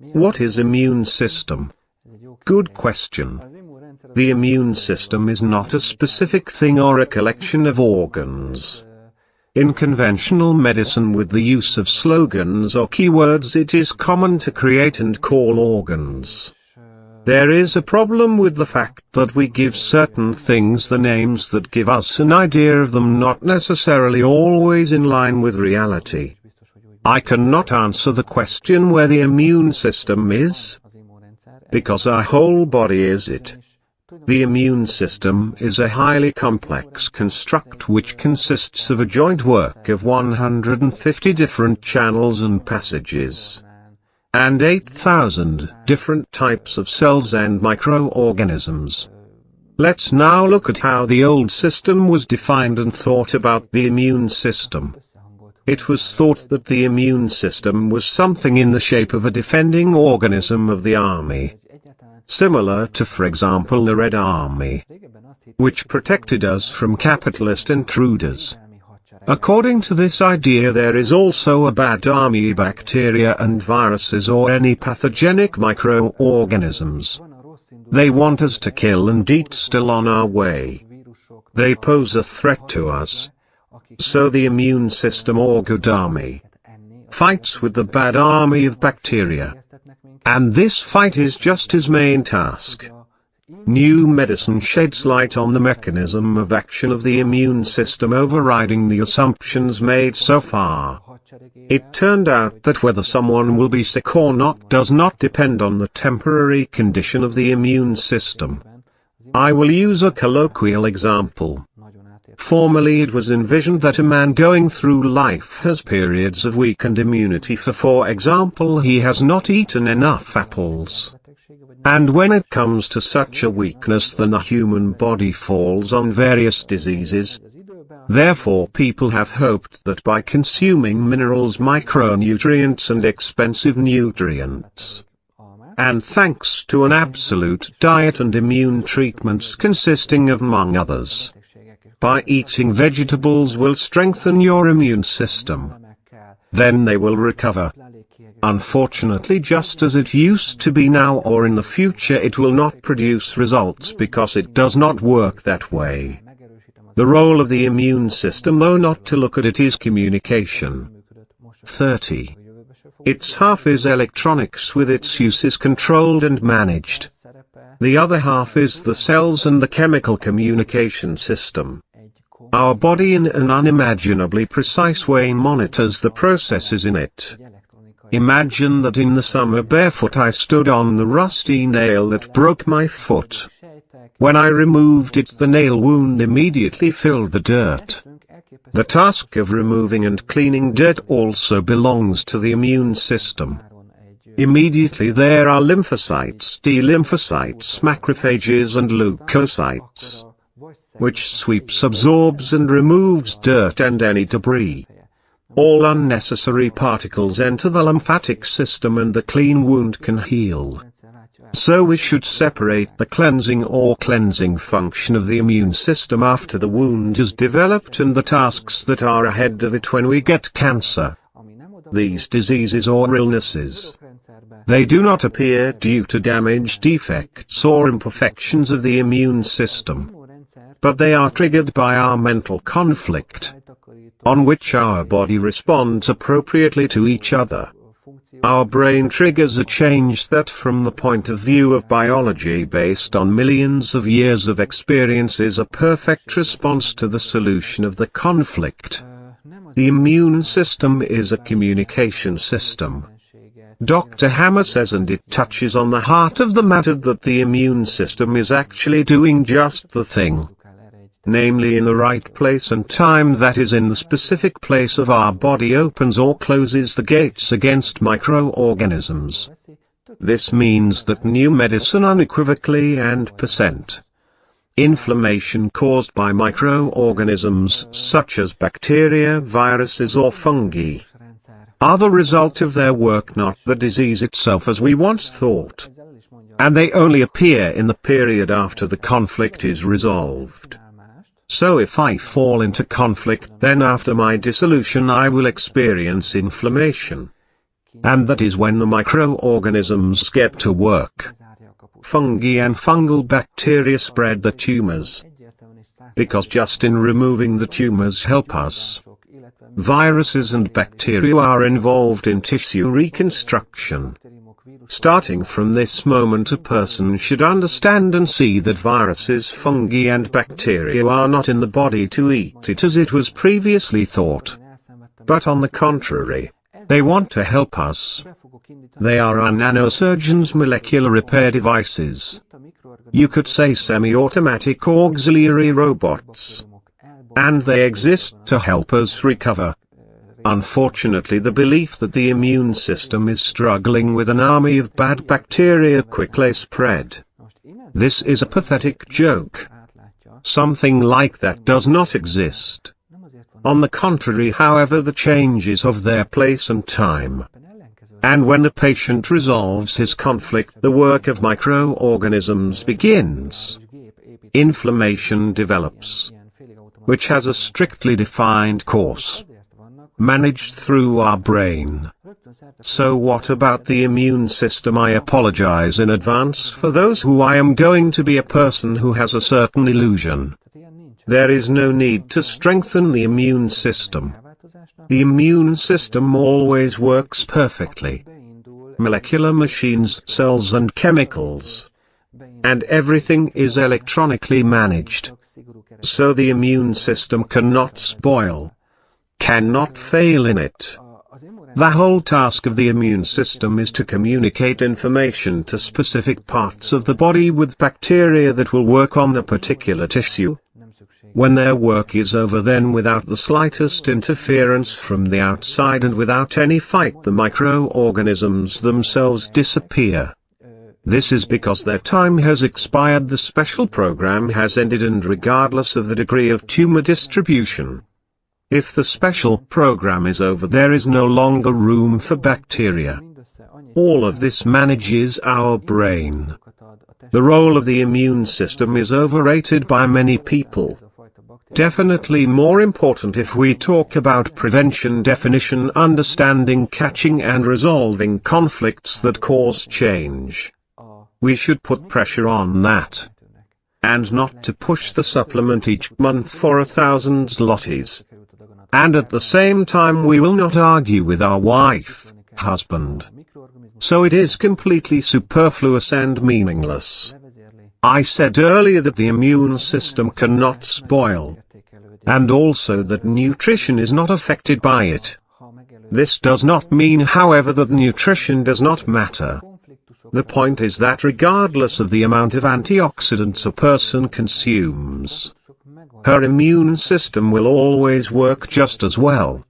What is immune system? Good question. The immune system is not a specific thing or a collection of organs. In conventional medicine, with the use of slogans or keywords, it is common to create and call organs. There is a problem with the fact that we give certain things the names that give us an idea of them, not necessarily always in line with reality. I cannot answer the question where the immune system is, because our whole body is it. The immune system is a highly complex construct which consists of a joint work of 150 different channels and passages, and 8,000 different types of cells and microorganisms. Let's now look at how the old system was defined and thought about the immune system. It was thought that the immune system was something in the shape of a defending organism of the army, similar to, for example, the Red Army, which protected us from capitalist intruders. According to this idea, there is also a bad army, bacteria and viruses, or any pathogenic microorganisms. They want us to kill and eat still on our way. They pose a threat to us. So the immune system, or good army, fights with the bad army of bacteria. And this fight is just his main task. New medicine sheds light on the mechanism of action of the immune system, overriding the assumptions made so far. It turned out that whether someone will be sick or not does not depend on the temporary condition of the immune system. I will use a colloquial example. Formerly it was envisioned that a man going through life has periods of weakened immunity, for example, he has not eaten enough apples. And when it comes to such a weakness, then the human body falls on various diseases. Therefore people have hoped that by consuming minerals, micronutrients and expensive nutrients, and thanks to an absolute diet and immune treatments consisting of, among others, by eating vegetables, will strengthen your immune system. Then they will recover. Unfortunately, just as it used to be now or in the future, it will not produce results because it does not work that way. The role of the immune system, though not to look at it, is communication. 30. Its half is electronics, with its use is controlled and managed. The other half is the cells and the chemical communication system. Our body in an unimaginably precise way monitors the processes in it. Imagine that in the summer barefoot I stood on the rusty nail that broke my foot. When I removed it, the nail wound immediately filled the dirt. The task of removing and cleaning dirt also belongs to the immune system. Immediately there are lymphocytes, T lymphocytes, macrophages and leukocytes, which sweeps, absorbs and removes dirt and any debris. All unnecessary particles enter the lymphatic system and the clean wound can heal. So we should separate the cleansing or cleansing function of the immune system after the wound is developed and the tasks that are ahead of it when we get cancer. These diseases or illnesses, they do not appear due to damage, defects or imperfections of the immune system, but they are triggered by our mental conflict, on which our body responds appropriately to each other. Our brain triggers a change that, from the point of view of biology based on millions of years of experience, is a perfect response to the solution of the conflict. The immune system is a communication system. Dr. Hammer says, and it touches on the heart of the matter, that the immune system is actually doing just the thing, namely in the right place and time, that is, in the specific place of our body, opens or closes the gates against microorganisms. This means that new medicine unequivocally and % inflammation caused by microorganisms such as bacteria, viruses or fungi are the result of their work, not the disease itself as we once thought. And they only appear in the period after the conflict is resolved. So if I fall into conflict, then after my dissolution I will experience inflammation. And that is when the microorganisms get to work. Fungi and fungal bacteria spread the tumors. Because just in removing the tumors help us. Viruses and bacteria are involved in tissue reconstruction. Starting from this moment, a person should understand and see that viruses, fungi and bacteria are not in the body to eat it as it was previously thought. But on the contrary, they want to help us. They are our nanosurgeons, molecular repair devices. You could say semi-automatic auxiliary robots. And they exist to help us recover. Unfortunately, the belief that the immune system is struggling with an army of bad bacteria quickly spread. This is a pathetic joke. Something like that does not exist. On the contrary, however, the changes of their place and time. And when the patient resolves his conflict, the work of microorganisms begins. Inflammation develops, which has a strictly defined course, managed through our brain. So what about the immune system? I apologize in advance for those who I am going to be a person who has a certain illusion. There is no need to strengthen the immune system. The immune system always works perfectly. Molecular machines, cells and chemicals. And everything is electronically managed. So the immune system cannot spoil, cannot fail in it. The whole task of the immune system is to communicate information to specific parts of the body with bacteria that will work on a particular tissue. When their work is over, then without the slightest interference from the outside and without any fight, the microorganisms themselves disappear. This is because their time has expired, the special program has ended, and regardless of the degree of tumor distribution. If the special program is over, there is no longer room for bacteria. All of this manages our brain. The role of the immune system is overrated by many people. Definitely more important if we talk about prevention, definition, understanding, catching and resolving conflicts that cause change. We should put pressure on that. And not to push the supplement each month for 1,000 zlotys. And at the same time we will not argue with our wife, husband. So it is completely superfluous and meaningless. I said earlier that the immune system cannot spoil. And also that nutrition is not affected by it. This does not mean, however, that nutrition does not matter. The point is that regardless of the amount of antioxidants a person consumes, her immune system will always work just as well.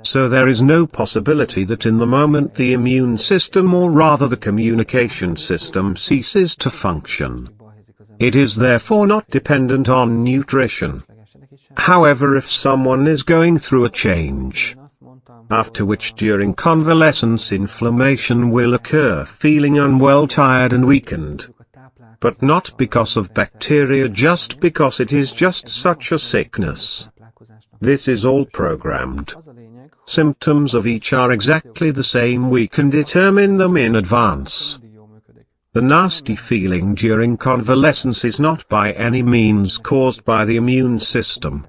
So there is no possibility that in the moment the immune system, or rather the communication system, ceases to function. It is therefore not dependent on nutrition. However, if someone is going through a change, after which during convalescence inflammation will occur, feeling unwell, tired and weakened, but not because of bacteria, just because it is just such a sickness. This is all programmed. Symptoms of each are exactly the same, we can determine them in advance. The nasty feeling during convalescence is not by any means caused by the immune system,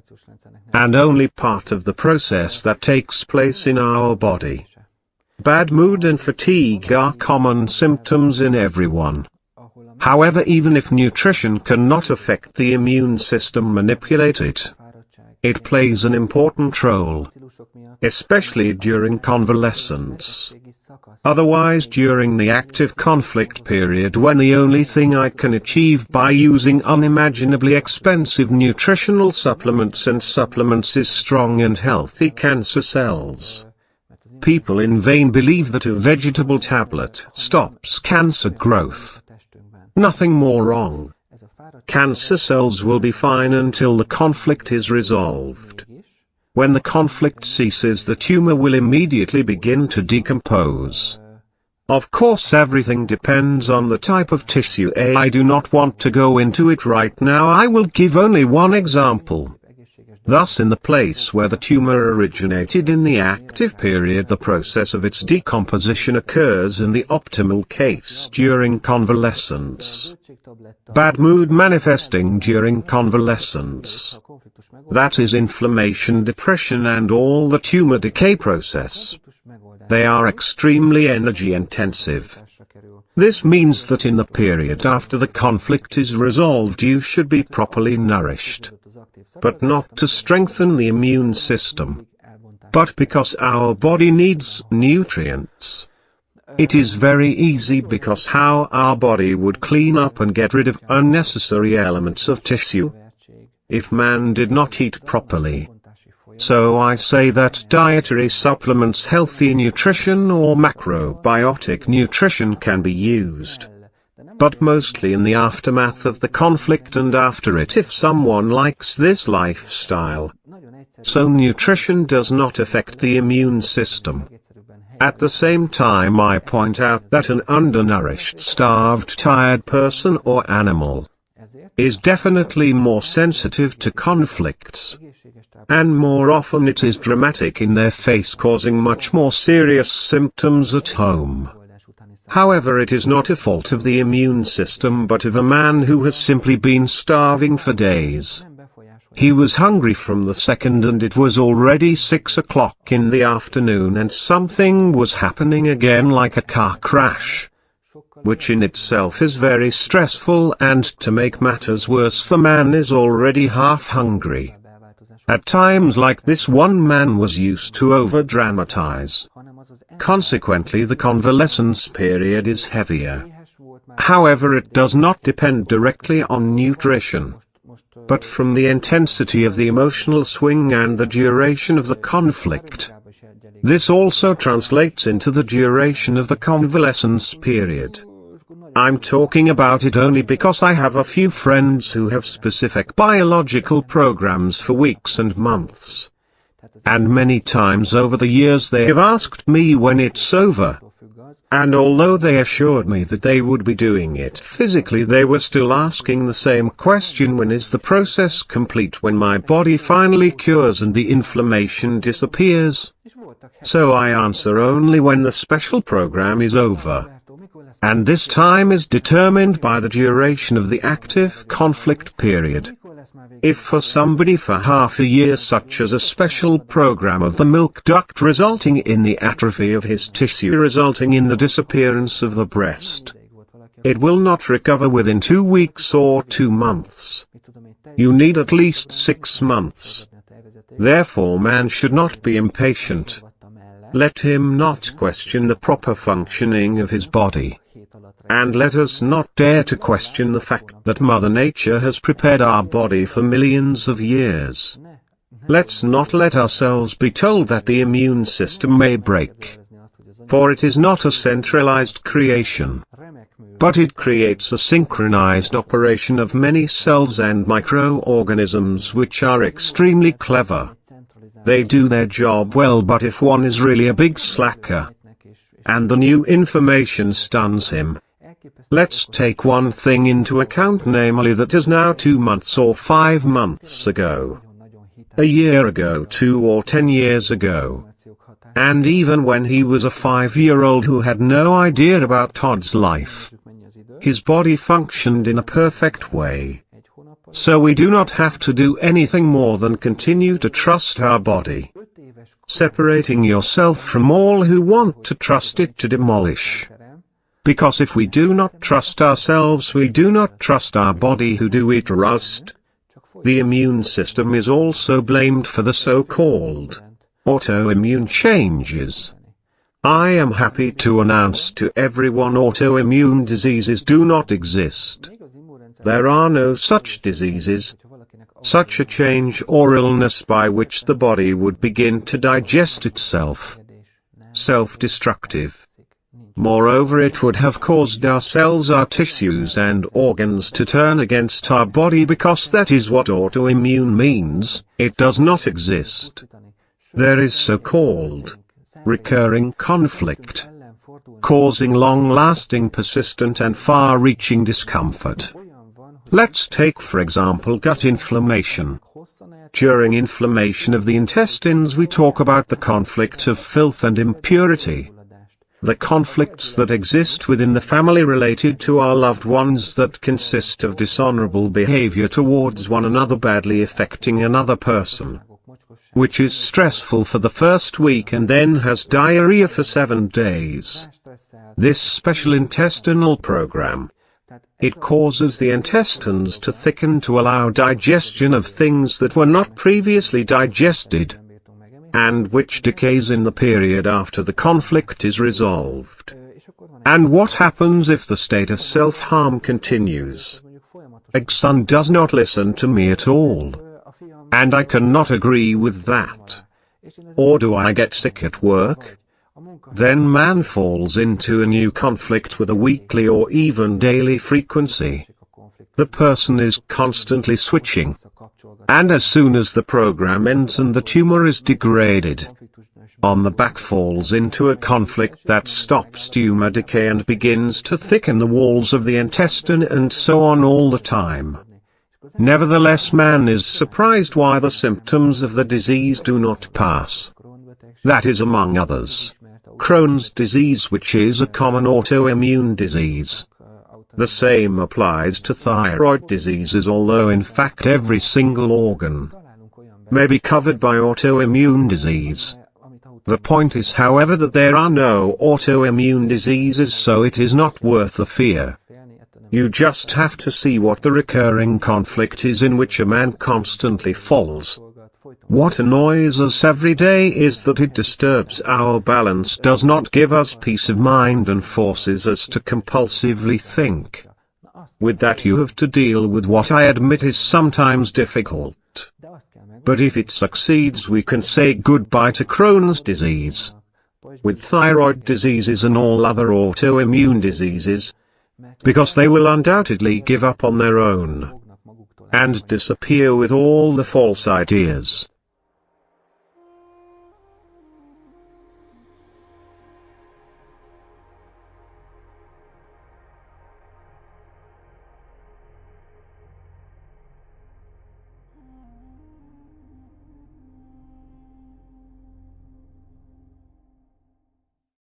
and only part of the process that takes place in our body. Bad mood and fatigue are common symptoms in everyone. However, even if nutrition cannot affect the immune system, manipulate it. It plays an important role, especially during convalescence. Otherwise, during the active conflict period, when the only thing I can achieve by using unimaginably expensive nutritional supplements is strong and healthy cancer cells. People in vain believe that a vegetable tablet stops cancer growth. Nothing more wrong. Cancer cells will be fine until the conflict is resolved. When the conflict ceases, the tumor will immediately begin to decompose. Of course, everything depends on the type of tissue. I do not want to go into it right now. I will give only one example. Thus in the place where the tumor originated in the active period, the process of its decomposition occurs in the optimal case during convalescence. Bad mood manifesting during convalescence. That is inflammation, depression and all the tumor decay process. They are extremely energy intensive. This means that in the period after the conflict is resolved you should be properly nourished. But not to strengthen the immune system, but because our body needs nutrients. It is very easy because how our body would clean up and get rid of unnecessary elements of tissue if man did not eat properly. So I say that dietary supplements, healthy nutrition or macrobiotic nutrition can be used. But mostly in the aftermath of the conflict and after it if someone likes this lifestyle. So nutrition does not affect the immune system. At the same time I point out that an undernourished, starved, tired person or animal is definitely more sensitive to conflicts. And more often it is dramatic in their face, causing much more serious symptoms at home. However, it is not a fault of the immune system but of a man who has simply been starving for days. He was hungry from the second and it was already 6 o'clock in the afternoon and something was happening again, like a car crash, which in itself is very stressful, and to make matters worse the man is already half hungry. At times like this one man was used to over-dramatize. Consequently the convalescence period is heavier. However, it does not depend directly on nutrition, but from the intensity of the emotional swing and the duration of the conflict. This also translates into the duration of the convalescence period. I'm talking about it only because I have a few friends who have specific biological programs for weeks and months. And many times over the years they have asked me when it's over. And although they assured me that they would be doing it physically, they were still asking the same question: when is the process complete, when my body finally cures and the inflammation disappears? So I answer only when the special program is over. And this time is determined by the duration of the active conflict period. If for somebody for half a year, such as a special program of the milk duct resulting in the atrophy of his tissue resulting in the disappearance of the breast, it will not recover within 2 weeks or 2 months. You need at least 6 months. Therefore man should not be impatient. Let him not question the proper functioning of his body. And let us not dare to question the fact that Mother Nature has prepared our body for millions of years. Let's not let ourselves be told that the immune system may break. For it is not a centralized creation, but it creates a synchronized operation of many cells and microorganisms which are extremely clever. They do their job well, but if one is really a big slacker, and the new information stuns him, let's take one thing into account, namely that is now 2 months or 5 months ago, a year ago, 2 or 10 years ago, and even when he was a 5-year-old who had no idea about Todd's life, his body functioned in a perfect way. So we do not have to do anything more than continue to trust our body, separating yourself from all who want to trust it to demolish. Because if we do not trust ourselves, we do not trust our body. Who do we trust? The immune system is also blamed for the so-called autoimmune changes. I am happy to announce to everyone autoimmune diseases do not exist. There are no such diseases, such a change or illness by which the body would begin to digest itself. Self-destructive. Moreover, it would have caused our cells, our tissues and organs to turn against our body, because that is what autoimmune means. It does not exist. There is so-called recurring conflict, causing long-lasting, persistent and far-reaching discomfort. Let's take for example gut inflammation. During inflammation of the intestines we talk about the conflict of filth and impurity. The conflicts that exist within the family related to our loved ones that consist of dishonorable behavior towards one another badly affecting another person, which is stressful for the first week and then has diarrhea for 7 days. This special intestinal program, it causes the intestines to thicken to allow digestion of things that were not previously digested, and which decays in the period after the conflict is resolved. And what happens if the state of self-harm continues? Son does not listen to me at all. And I cannot agree with that. Or do I get sick at work? Then man falls into a new conflict with a weekly or even daily frequency. The person is constantly switching. And as soon as the program ends and the tumor is degraded, on the back falls into a conflict that stops tumor decay and begins to thicken the walls of the intestine and so on all the time. Nevertheless, man is surprised why the symptoms of the disease do not pass. That is among others, Crohn's disease, which is a common autoimmune disease. The same applies to thyroid diseases, although in fact every single organ may be covered by autoimmune disease. The point is, however, that there are no autoimmune diseases, so it is not worth the fear. You just have to see what the recurring conflict is in which a man constantly falls. What annoys us every day is that it disturbs our balance, does not give us peace of mind, and forces us to compulsively think. With that you have to deal with what I admit is sometimes difficult. But if it succeeds, we can say goodbye to Crohn's disease. With thyroid diseases and all other autoimmune diseases, because they will undoubtedly give up on their own and disappear with all the false ideas.